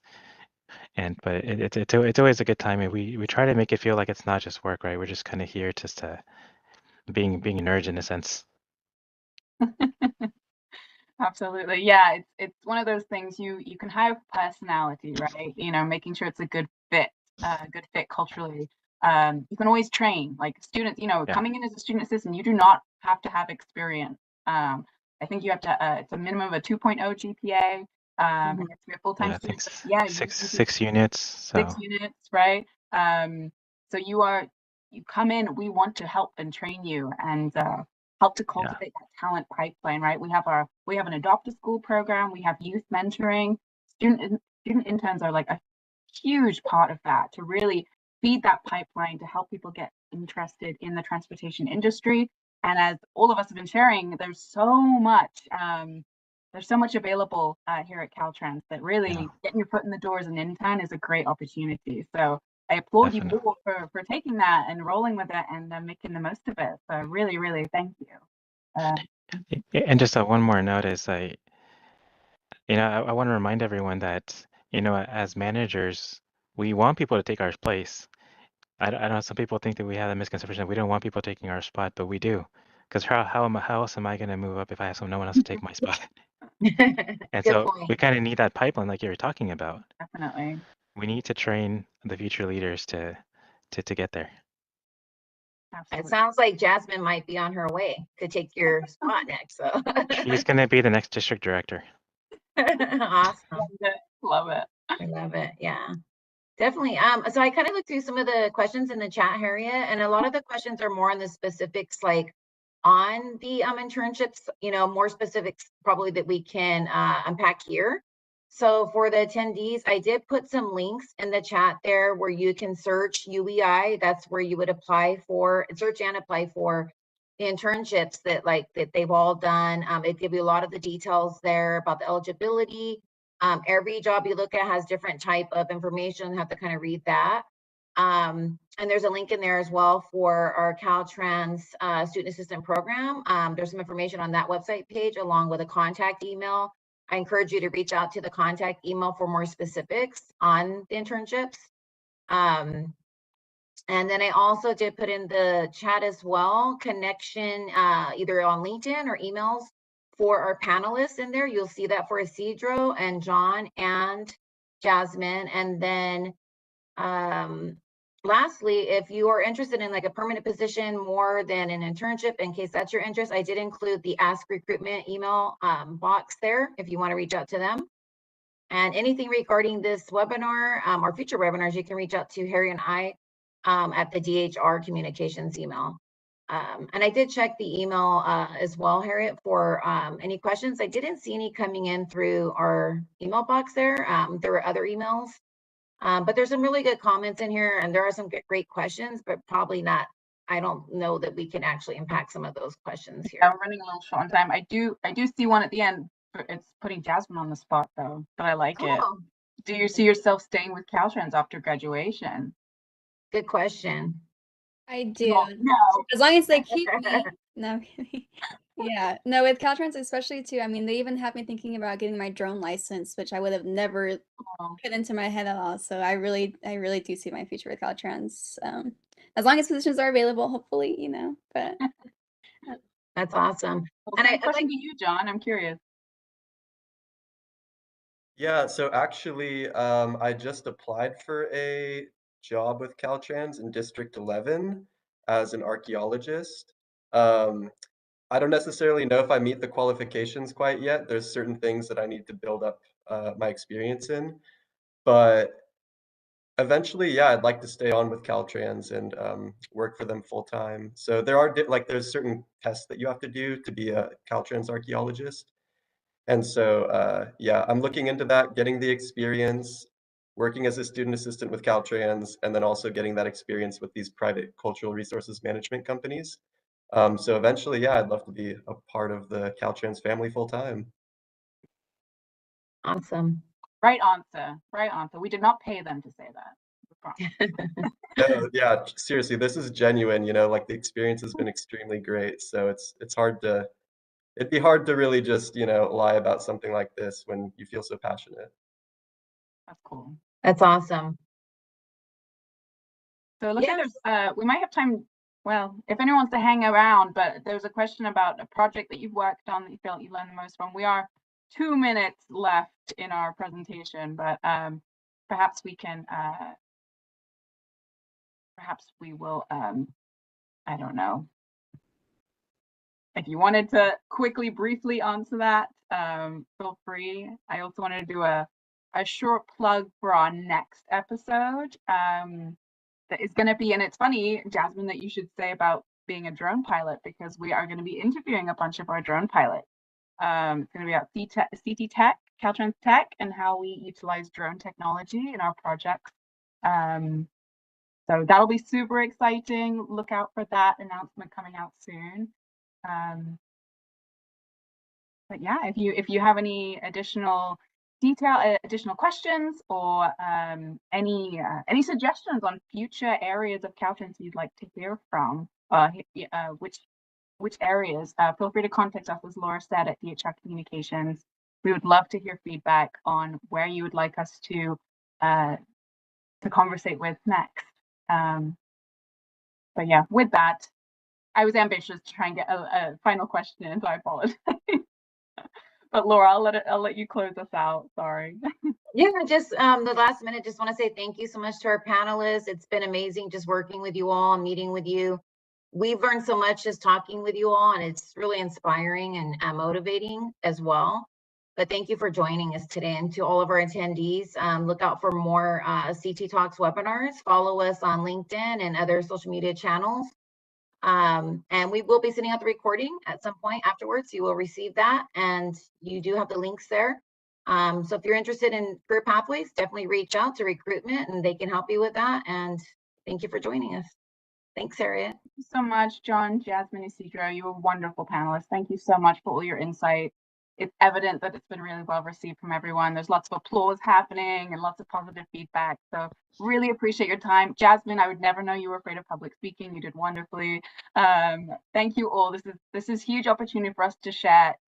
But it's always a good time, and we try to make it feel like it's not just work, right? We're just kind of here just to being nerds in a sense. Absolutely. Yeah, it's one of those things you can hire personality, right? You know, making sure it's a good fit culturally. You can always train, like students, Yeah. coming in as a student assistant, you do not have to have experience. I think you have to, it's a minimum of a 2.0 GPA. And you have to be a full-time Yeah, I think student. But yeah, six units. So 6 units, right? So you come in, we want to help and train you and help to cultivate that talent pipeline, right? We have an adopt a school program, we have youth mentoring, student interns are like a huge part of that to really feed that pipeline to help people get interested in the transportation industry. And as all of us have been sharing, there's so much available here at Caltrans that really getting your foot in the door as an intern is a great opportunity. So I applaud you Definitely. all for taking that and rolling with it and making the most of it. So really, really thank you. And just one more note is I want to remind everyone that, as managers, we want people to take our place. I know some people think that we have a misconception that we don't want people taking our spot, but we do. Because how else am I going to move up if I have no one else to take my spot? And Good so point. we kind of need that pipeline like you were talking about. Definitely. We need to train the future leaders to get there. It Absolutely. sounds like Jasmine might be on her way to take your spot next. So She's going to be the next district director. awesome. Love it. I love it. Yeah. Definitely. So I kind of looked through some of the questions in the chat, Harriet, and a lot of the questions are more on the specifics, like on the internships, more specifics probably that we can unpack here. So for the attendees, I did put some links in the chat there where you can search UEI. That's where you would search and apply for the internships that they've all done. It gives you a lot of the details there about the eligibility. Every job you look at has different type of information. You have to kind of read that. And there's a link in there as well for our Caltrans student assistant program. There's some information on that website page along with a contact email. I encourage you to reach out to the contact email for more specifics on the internships. And then I also did put in the chat as well, connection either on LinkedIn or emails for our panelists in there. You'll see that for Isidro and John and Jasmine. And then lastly, if you are interested in like a permanent position more than an internship, in case that's your interest, I did include the Ask Recruitment email box there if you want to reach out to them. And anything regarding this webinar or future webinars, you can reach out to Harry and I at the DHR communications email. And I did check the email as well, Harriet, for any questions. I didn't see any coming in through our email box there. There were other emails, but there's some really good comments in here, and there are some great questions, but probably not. I don't know that we can actually impact some of those questions here. Yeah, we're running a little short on time. I do see one at the end. It's putting Jasmine on the spot though, but I like it. Do you see yourself staying with Caltrans after graduation? Good question. I do. No. As long as they keep me. No. Yeah. No, with Caltrans especially too. I mean, they even have me thinking about getting my drone license, which I would have never put into my head at all. So I really do see my future with Caltrans. As long as positions are available, hopefully, but that's awesome. Well, and I question to you, John. I'm curious. Yeah, so actually, I just applied for a job with Caltrans in District 11 as an archaeologist. I don't necessarily know if I meet the qualifications quite yet. There's certain things that I need to build up my experience in, but eventually, yeah, I'd like to stay on with Caltrans and work for them full time. So there's certain tests that you have to do to be a Caltrans archaeologist. And so, yeah, I'm looking into that, getting the experience, working as a student assistant with Caltrans, and then also getting that experience with these private cultural resources management companies. So eventually, yeah, I'd love to be a part of the Caltrans family full time. Awesome. Right answer. Right answer. We did not pay them to say that. No, yeah, seriously, this is genuine. Like the experience has been extremely great. So it'd be hard to really just, lie about something like this when you feel so passionate. That's cool. That's awesome. So looks like there's we might have time. Well, if anyone wants to hang around, but there's a question about a project that you've worked on that you feel like you learned the most from. We are 2 minutes left in our presentation, but perhaps we can perhaps we will I don't know. If you wanted to quickly, briefly answer that, feel free. I also wanted to do a short plug for our next episode that is going to be, and it's funny, Jasmine, that you should say about being a drone pilot, because we are going to be interviewing a bunch of our drone pilots. It's going to be about CT Tech, Caltrans Tech, and how we utilize drone technology in our projects. So that'll be super exciting. Look out for that announcement coming out soon. But yeah, if you have any additional additional questions or any suggestions on future areas of Caltrans you'd like to hear from, which areas, feel free to contact us, as Laura said, at DHR Communications. We would love to hear feedback on where you would like us to conversate with next. But yeah, with that, I was ambitious to try and get a final question in, so I apologize. But Laura, I'll let you close us out. Sorry. Yeah, just the last minute, just want to say thank you so much to our panelists. It's been amazing just working with you all and meeting with you. We've learned so much just talking with you all, and it's really inspiring and motivating as well. But thank you for joining us today. And to all of our attendees, look out for more CT Talks webinars. Follow us on LinkedIn and other social media channels. And we will be sending out the recording at some point afterwards. You will receive that, and you do have the links there. So if you're interested in career pathways, definitely reach out to recruitment and they can help you with that. And thank you for joining us. Thanks, Harriet. Thank you so much, John, Jasmine, Isidro. You were wonderful panelists. Thank you so much for all your insight. It's evident that it's been really well received from everyone. There's lots of applause happening and lots of positive feedback. So really appreciate your time. Jasmine, I would never know you were afraid of public speaking. You did wonderfully. Thank you all. This is huge opportunity for us to share